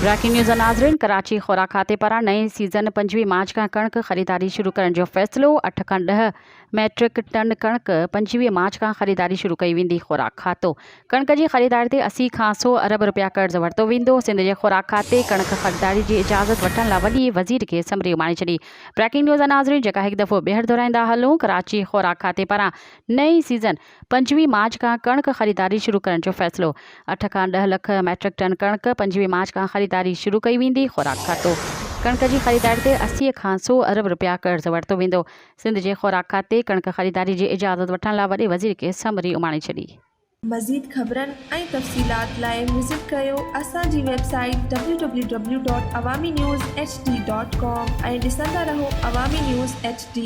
Breaking news नाज़रीन। कराची खुराक खाते पारां नए सीज़न 5 मार्च का कणक ख़रीदारी शुरू करण जो फ़ैसिलो 8 खां 10 मैट्रिक टन कणक 25 मार्च का ख़रीदारी शुरू कई वेंदी। खुराक खातो कणक की ख़रीदारी ते 80 खां 100 अरब रुपया कर्ज़ वरितो वेंदो। सिंध के खुराक खाते कणक ख़रीदारी की इजाज़त वठण लाइ वॾी वज़ीर के समरी उमाणी छॾी। ब्रेकिंग न्यूज़ नाज़रीन, जेका हिकु दफ़ो ॿीहर दोहराईंदा हलूं। कराची खुराक खाते पारां नई सीज़न 25 मार्च का कणक ख़रीदारी शुरू करण जो फ़ैसिलो 8 खां 10 लख मैट्रिक टन कणक 25 मार्च का ख़रीदारी शुरू कई वेंदी। खुराक खातो कणक की ख़रीदारी ते 80 खां 100 अरब रुपया कर्ज़ वरितो वेंदो। सिंध के खुराक खाते कणक ख़रीदारी की इजाज़त वठण लाइ वॾे वज़ीर के समरी उमाणी छॾी। मज़ीद ख़बरन ऐं तफ़सीलात लाइ विज़िट कयो असांजी वेबसाइट www.awamiNewsHD.com ऐं ॾिसंदा रहो अवामी न्यूज़ HD।